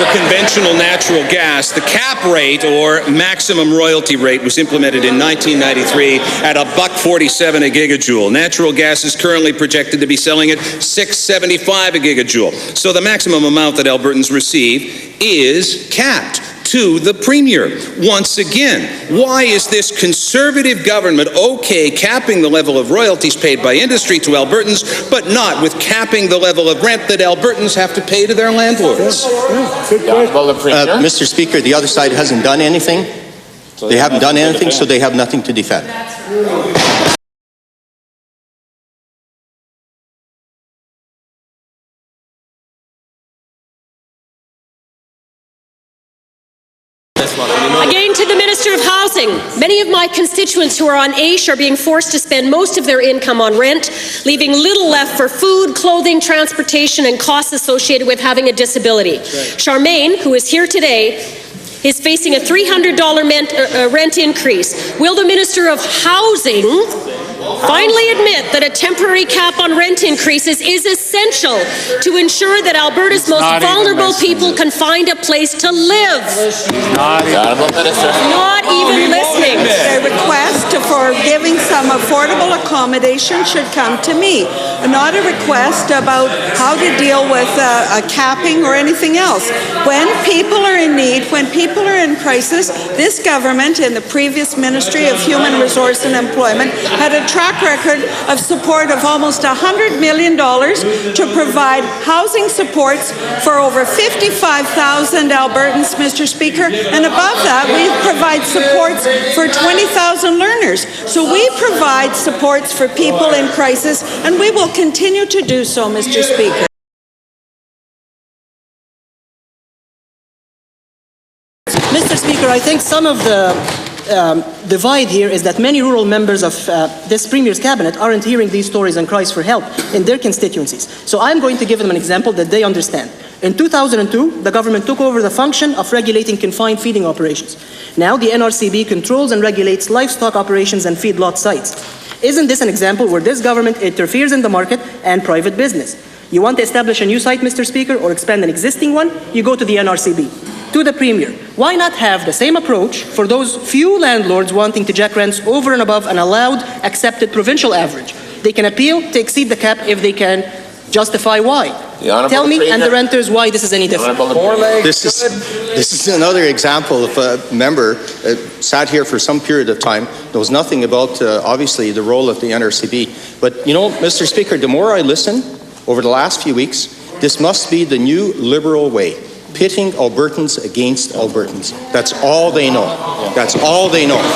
for conventional natural gas. The cap rate, or maximum royalty rate, was implemented in 1993 at $1.47 a gigajoule. Natural gas is currently projected to be selling at $6.75 a gigajoule. So the maximum amount that Albertans receive is capped to the Premier. Once again, why is this Conservative government okay capping the level of royalties paid by industry to Albertans, but not with capping the level of rent that Albertans have to pay to their landlords? Mr. Speaker, the other side hasn't done anything. They haven't done anything, so they have nothing to defend. Again, to the Minister of Housing. Many of my constituents who are on AISH are being forced to spend most of their income on rent, leaving little left for food, clothing, transportation, and costs associated with having a disability. Charmaine, who is here today, is facing a $300 rent increase. Will the Minister of Housing finally admit that a temporary cap on rent increases is essential to ensure that Alberta's most vulnerable people can find a place to live? Not even listening. A request for giving some affordable accommodation should come to me, not a request about how to deal with a capping or anything else. When people are in need, when people are in crisis, this government and the previous Ministry of Human Resource and Employment had a track record of support of almost $100 million to provide housing supports for over 55,000 Albertans, Mr. Speaker, and above that we provide supports for 20,000 learners. So we provide supports for people in crisis, and we will continue to do so, Mr. Speaker. Mr. Speaker, I think some of the divide here is that many rural members of this Premier's cabinet aren't hearing these stories and cries for help in their constituencies. So I'm going to give them an example that they understand. In 2002, the government took over the function of regulating confined feeding operations. Now the NRCB controls and regulates livestock operations and feedlot sites. Isn't this an example where this government interferes in the market and private business? You want to establish a new site, Mr. Speaker, or expand an existing one? You go to the NRCB. To the Premier, why not have the same approach for those few landlords wanting to jack rents over and above an allowed, accepted provincial average? They can appeal to exceed the cap if they can justify why. Tell me and the renters why this is any different. This is another example of a member sat here for some period of time, knows nothing about, obviously, the role of the NRCB. But, you know, Mr. Speaker, the more I listen over the last few weeks, this must be the new Liberal way. Pitting Albertans against Albertans. That's all they know. That's all they know.